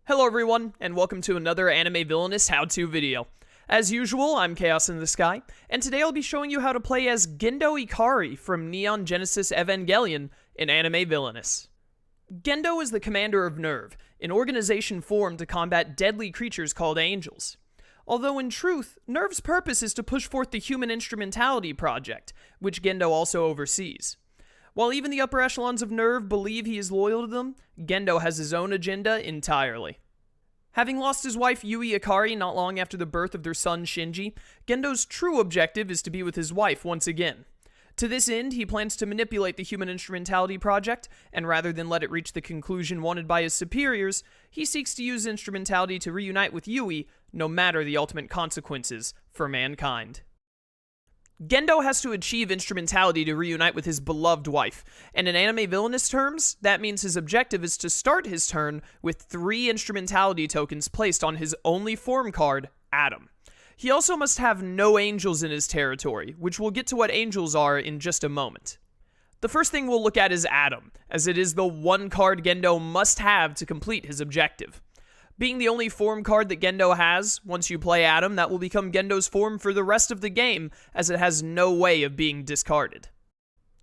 Hello everyone, and welcome to another Anime Villainous how-to video. As usual, I'm Chaos in the Sky, and today I'll be showing you how to play as Gendo Ikari from Neon Genesis Evangelion in Anime Villainous. Gendo is the commander of NERV, an organization formed to combat deadly creatures called angels. Although in truth, NERV's purpose is to push forth the Human Instrumentality Project, which Gendo also oversees. While even the upper echelons of NERV believe he is loyal to them, Gendo has his own agenda entirely. Having lost his wife Yui Ikari not long after the birth of their son Shinji, Gendo's true objective is to be with his wife once again. To this end, he plans to manipulate the Human Instrumentality Project, and rather than let it reach the conclusion wanted by his superiors, he seeks to use instrumentality to reunite with Yui, no matter the ultimate consequences for mankind. Gendo has to achieve instrumentality to reunite with his beloved wife, and in Anime Villainous terms, that means his objective is to start his turn with 3 instrumentality tokens placed on his only form card, Adam. He also must have no angels in his territory, which we'll get to what angels are in just a moment. The first thing we'll look at is Adam, as it is the one card Gendo must have to complete his objective. Being the only form card that Gendo has, once you play Adam, that will become Gendo's form for the rest of the game, as it has no way of being discarded.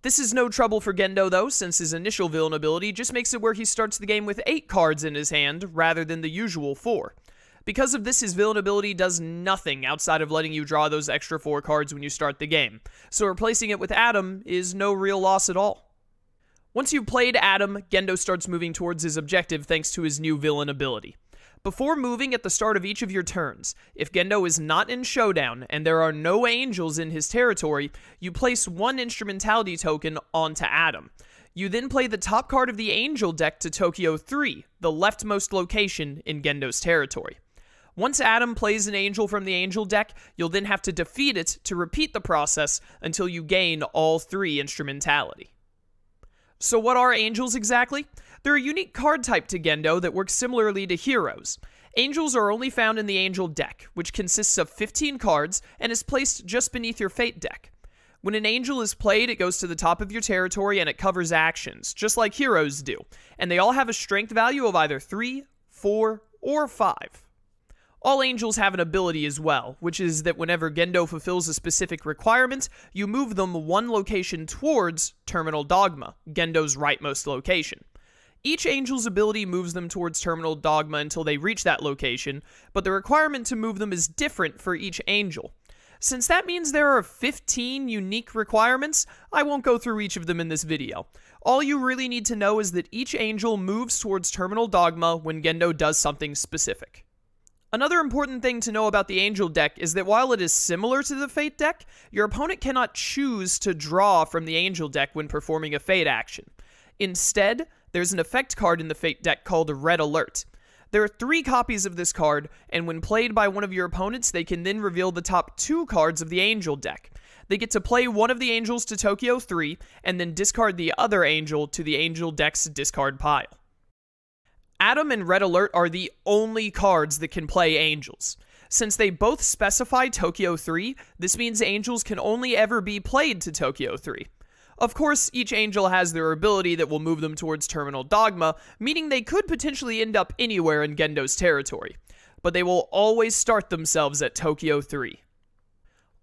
This is no trouble for Gendo though, since his initial villain ability just makes it where he starts the game with 8 cards in his hand, rather than the usual 4. Because of this, his villain ability does nothing outside of letting you draw those extra 4 cards when you start the game, so replacing it with Adam is no real loss at all. Once you've played Adam, Gendo starts moving towards his objective thanks to his new villain ability. Before moving at the start of each of your turns, if Gendo is not in Showdown and there are no angels in his territory, you place 1 instrumentality token onto Adam. You then play the top card of the angel deck to Tokyo 3, the leftmost location in Gendo's territory. Once Adam plays an angel from the angel deck, you'll then have to defeat it to repeat the process until you gain all 3 instrumentality. So what are angels exactly? They're a unique card type to Gendo that works similarly to heroes. Angels are only found in the angel deck, which consists of 15 cards and is placed just beneath your fate deck. When an angel is played, it goes to the top of your territory and it covers actions, just like heroes do, and they all have a strength value of either 3, 4, or 5. All angels have an ability as well, which is that whenever Gendo fulfills a specific requirement, you move them 1 location towards Terminal Dogma, Gendo's rightmost location. Each angel's ability moves them towards Terminal Dogma until they reach that location, but the requirement to move them is different for each angel. Since that means there are 15 unique requirements, I won't go through each of them in this video. All you really need to know is that each angel moves towards Terminal Dogma when Gendo does something specific. Another important thing to know about the angel deck is that while it is similar to the fate deck, your opponent cannot choose to draw from the angel deck when performing a fate action. Instead, there's an effect card in the fate deck called Red Alert. There are 3 copies of this card, and when played by one of your opponents, they can then reveal the top 2 cards of the angel deck. They get to play one of the angels to Tokyo 3, and then discard the other angel to the angel deck's discard pile. Adam and Red Alert are the only cards that can play angels. Since they both specify Tokyo 3, this means angels can only ever be played to Tokyo 3. Of course, each angel has their ability that will move them towards Terminal Dogma, meaning they could potentially end up anywhere in Gendo's territory. But they will always start themselves at Tokyo 3.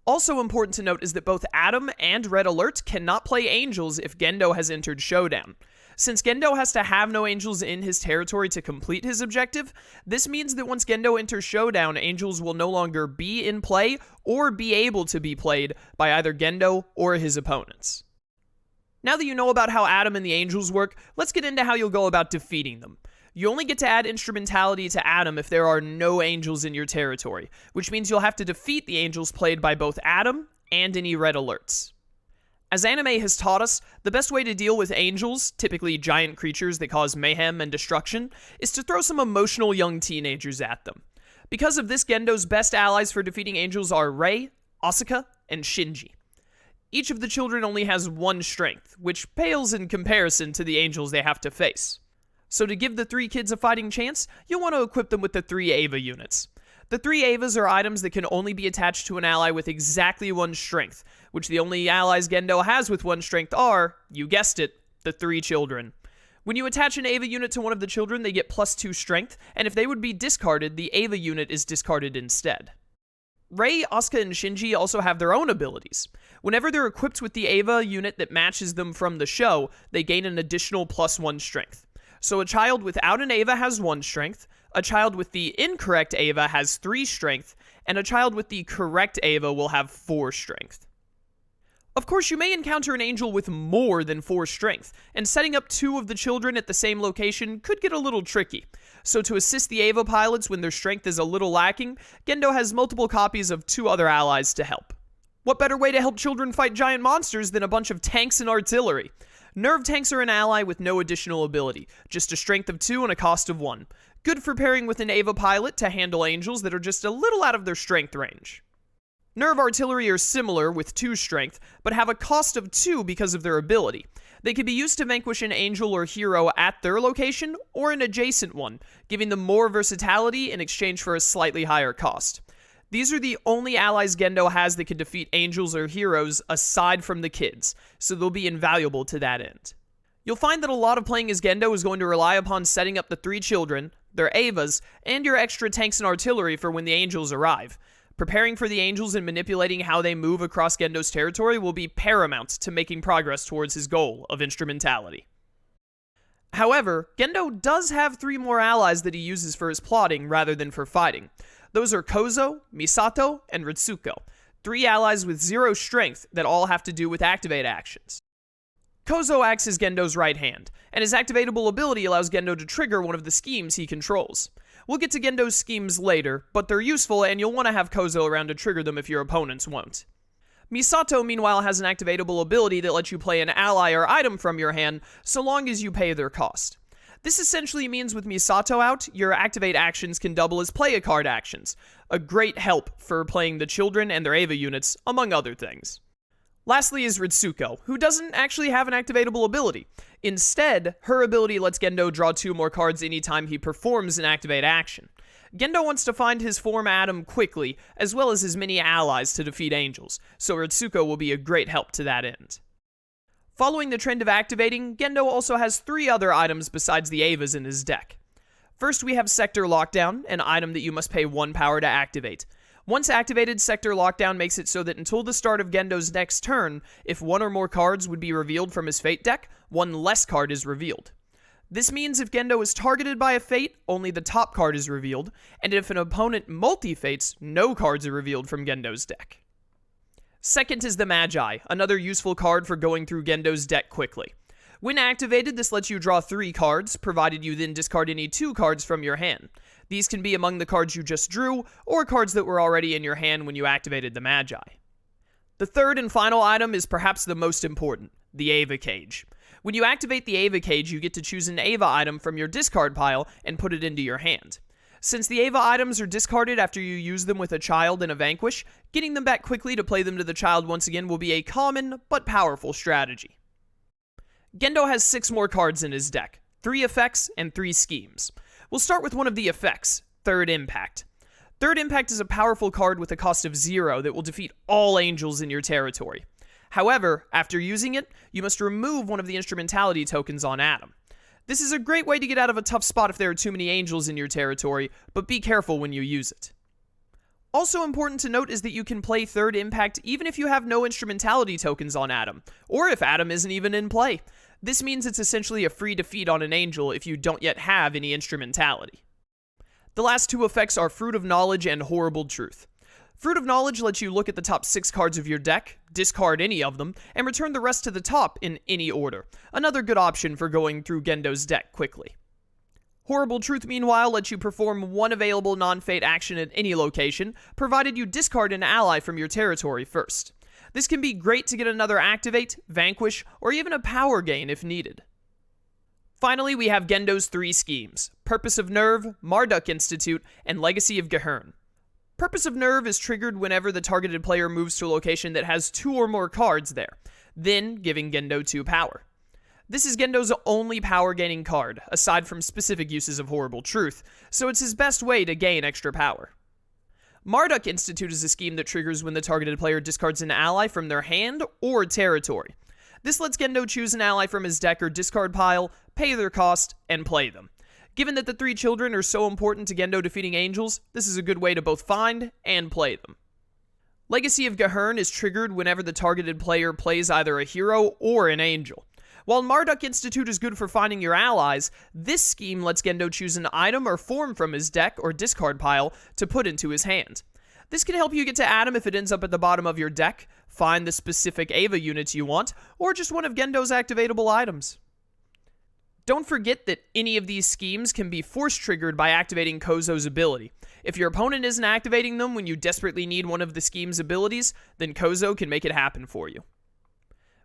Also important to note is that both Adam and Red Alert cannot play angels if Gendo has entered Showdown. Since Gendo has to have no angels in his territory to complete his objective, this means that once Gendo enters Showdown, angels will no longer be in play or be able to be played by either Gendo or his opponents. Now that you know about how Adam and the angels work, let's get into how you'll go about defeating them. You only get to add instrumentality to Adam if there are no angels in your territory, which means you'll have to defeat the angels played by both Adam and any Red Alerts. As anime has taught us, the best way to deal with angels, typically giant creatures that cause mayhem and destruction, is to throw some emotional young teenagers at them. Because of this, Gendo's best allies for defeating angels are Rei, Asuka, and Shinji. Each of the children only has 1 strength, which pales in comparison to the angels they have to face. So to give the 3 kids a fighting chance, you'll want to equip them with the 3 Ava units. The 3 Avas are items that can only be attached to an ally with exactly 1 strength, which the only allies Gendo has with 1 strength are, you guessed it, the 3 children. When you attach an Ava unit to one of the children, they get +2 strength, and if they would be discarded, the Ava unit is discarded instead. Rei, Asuka, and Shinji also have their own abilities. Whenever they're equipped with the Ava unit that matches them from the show, they gain an additional +1 strength. So a child without an Ava has 1 strength, a child with the incorrect Ava has 3 strength, and a child with the correct Ava will have 4 strength. Of course, you may encounter an angel with more than 4 strength, and setting up 2 of the children at the same location could get a little tricky. So to assist the Ava pilots when their strength is a little lacking, Gendo has multiple copies of 2 other allies to help. What better way to help children fight giant monsters than a bunch of tanks and artillery? Nerve tanks are an ally with no additional ability, just a strength of 2 and a cost of 1. Good for pairing with an Ava pilot to handle angels that are just a little out of their strength range. Nerve artillery are similar with 2 strength, but have a cost of 2 because of their ability. They can be used to vanquish an angel or hero at their location, or an adjacent one, giving them more versatility in exchange for a slightly higher cost. These are the only allies Gendo has that can defeat angels or heroes aside from the kids, so they'll be invaluable to that end. You'll find that a lot of playing as Gendo is going to rely upon setting up the 3 children, their Avas, and your extra tanks and artillery for when the angels arrive. Preparing for the angels and manipulating how they move across Gendo's territory will be paramount to making progress towards his goal of instrumentality. However, Gendo does have 3 more allies that he uses for his plotting rather than for fighting. Those are Kozo, Misato, and Ritsuko, 3 allies with 0 strength that all have to do with activate actions. Kozo acts as Gendo's right hand, and his activatable ability allows Gendo to trigger one of the schemes he controls. We'll get to Gendo's schemes later, but they're useful and you'll want to have Kozo around to trigger them if your opponents won't. Misato, meanwhile, has an activatable ability that lets you play an ally or item from your hand so long as you pay their cost. This essentially means with Misato out, your activate actions can double as play a card actions, a great help for playing the children and their Ava units, among other things. Lastly is Ritsuko, who doesn't actually have an activatable ability. Instead, her ability lets Gendo draw 2 more cards anytime he performs an activate action. Gendo wants to find his form Atom quickly, as well as his many allies to defeat angels, so Ritsuko will be a great help to that end. Following the trend of activating, Gendo also has 3 other items besides the Avas in his deck. First, we have Sector Lockdown, an item that you must pay 1 power to activate. Once activated, Sector Lockdown makes it so that until the start of Gendo's next turn, if 1 or more cards would be revealed from his Fate deck, 1 less card is revealed. This means if Gendo is targeted by a Fate, only the top card is revealed, and if an opponent multi-Fates, no cards are revealed from Gendo's deck. Second is the Magi, another useful card for going through Gendo's deck quickly. When activated, this lets you draw 3 cards, provided you then discard any 2 cards from your hand. These can be among the cards you just drew, or cards that were already in your hand when you activated the Magi. The third and final item is perhaps the most important, the Ava Cage. When you activate the Ava Cage, you get to choose an Ava item from your discard pile and put it into your hand. Since the Ava items are discarded after you use them with a child and a vanquish, getting them back quickly to play them to the child once again will be a common but powerful strategy. Gendo has 6 more cards in his deck, 3 effects and 3 schemes. We'll start with one of the effects, Third Impact. Third Impact is a powerful card with a cost of 0 that will defeat all angels in your territory. However, after using it, you must remove one of the instrumentality tokens on Atom. This is a great way to get out of a tough spot if there are too many angels in your territory, but be careful when you use it. Also important to note is that you can play Third Impact even if you have no instrumentality tokens on Atom, or if Atom isn't even in play. This means it's essentially a free defeat on an angel if you don't yet have any instrumentality. The last 2 effects are Fruit of Knowledge and Horrible Truth. Fruit of Knowledge lets you look at the top 6 cards of your deck, discard any of them, and return the rest to the top in any order. Another good option for going through Gendo's deck quickly. Horrible Truth, meanwhile, lets you perform 1 available non-fate action at any location, provided you discard an ally from your territory first. This can be great to get another activate, vanquish, or even a power gain if needed. Finally, we have Gendo's 3 schemes, Purpose of Nerve, Marduk Institute, and Legacy of Gehern. Purpose of Nerve is triggered whenever the targeted player moves to a location that has 2 or more cards there, then giving Gendo 2 power. This is Gendo's only power-gaining card, aside from specific uses of Horrible Truth, so it's his best way to gain extra power. Marduk Institute is a scheme that triggers when the targeted player discards an ally from their hand or territory. This lets Gendo choose an ally from his deck or discard pile, pay their cost, and play them. Given that the 3 children are so important to Gendo defeating angels, this is a good way to both find and play them. Legacy of Gahern is triggered whenever the targeted player plays either a hero or an angel. While Marduk Institute is good for finding your allies, this scheme lets Gendo choose an item or form from his deck or discard pile to put into his hand. This can help you get to Adam if it ends up at the bottom of your deck, find the specific Ava units you want, or just one of Gendo's activatable items. Don't forget that any of these schemes can be force-triggered by activating Kozo's ability. If your opponent isn't activating them when you desperately need one of the scheme's abilities, then Kozo can make it happen for you.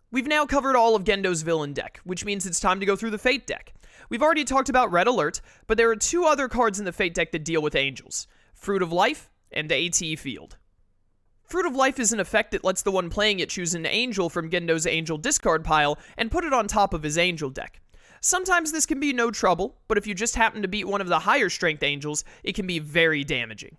We've now covered all of Gendo's villain deck, which means it's time to go through the Fate deck. We've already talked about Red Alert, but there are 2 other cards in the Fate deck that deal with angels: Fruit of Life and AT Field. Fruit of Life is an effect that lets the one playing it choose an angel from Gendo's angel discard pile and put it on top of his angel deck. Sometimes this can be no trouble, but if you just happen to beat one of the higher strength angels, it can be very damaging.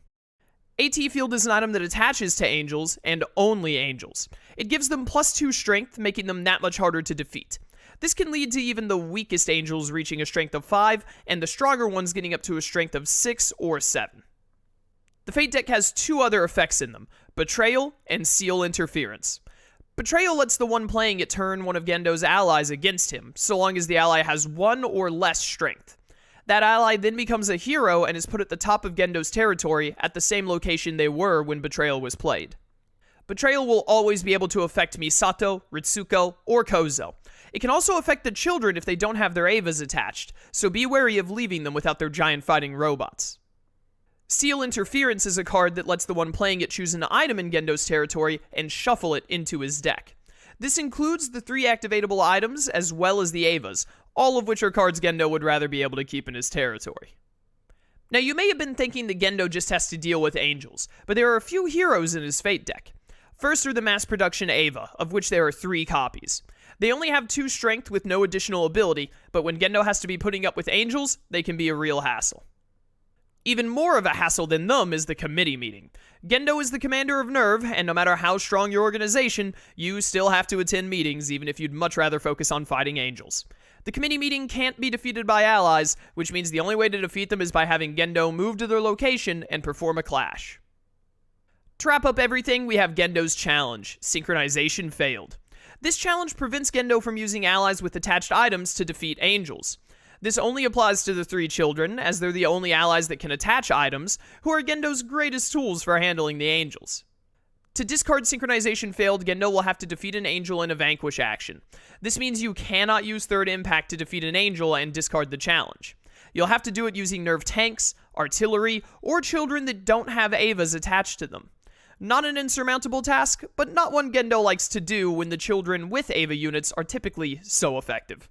AT Field is an item that attaches to angels, and only angels. It gives them +2 strength, making them that much harder to defeat. This can lead to even the weakest angels reaching a strength of 5, and the stronger ones getting up to a strength of 6 or 7. The Fate deck has 2 other effects in them: Betrayal and Seal Interference. Betrayal lets the one playing it turn one of Gendo's allies against him, so long as the ally has 1 or less strength. That ally then becomes a hero and is put at the top of Gendo's territory at the same location they were when Betrayal was played. Betrayal will always be able to affect Misato, Ritsuko, or Kozo. It can also affect the children if they don't have their Avas attached, so be wary of leaving them without their giant fighting robots. Seal Interference is a card that lets the one playing it choose an item in Gendo's territory and shuffle it into his deck. This includes the 3 activatable items as well as the Avas, all of which are cards Gendo would rather be able to keep in his territory. Now, you may have been thinking that Gendo just has to deal with angels, but there are a few heroes in his Fate deck. First are the mass production Ava, of which there are 3 copies. They only have 2 strength with no additional ability, but when Gendo has to be putting up with angels, they can be a real hassle. Even more of a hassle than them is the committee meeting. Gendo is the commander of Nerve, and no matter how strong your organization, you still have to attend meetings even if you'd much rather focus on fighting angels. The committee meeting can't be defeated by allies, which means the only way to defeat them is by having Gendo move to their location and perform a clash. To wrap up everything, we have Gendo's challenge: Synchronization Failed. This challenge prevents Gendo from using allies with attached items to defeat angels. This only applies to the 3 children, as they're the only allies that can attach items, who are Gendo's greatest tools for handling the angels. To discard Synchronization Failed, Gendo will have to defeat an angel in a Vanquish action. This means you cannot use Third Impact to defeat an angel and discard the challenge. You'll have to do it using Nerve tanks, artillery, or children that don't have Avas attached to them. Not an insurmountable task, but not one Gendo likes to do when the children with Ava units are typically so effective.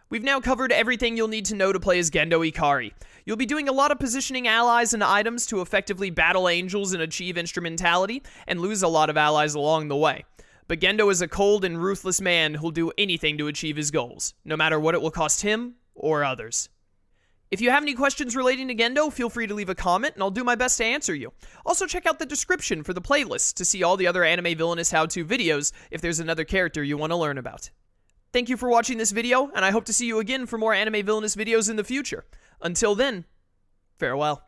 We've now covered everything you'll need to know to play as Gendo Ikari. You'll be doing a lot of positioning allies and items to effectively battle angels and achieve instrumentality, and lose a lot of allies along the way. But Gendo is a cold and ruthless man who'll do anything to achieve his goals, no matter what it will cost him or others. If you have any questions relating to Gendo, feel free to leave a comment, and I'll do my best to answer you. Also, check out the description for the playlist to see all the other Anime Villainous how-to videos if there's another character you want to learn about. Thank you for watching this video, and I hope to see you again for more Anime Villainous videos in the future. Until then, farewell.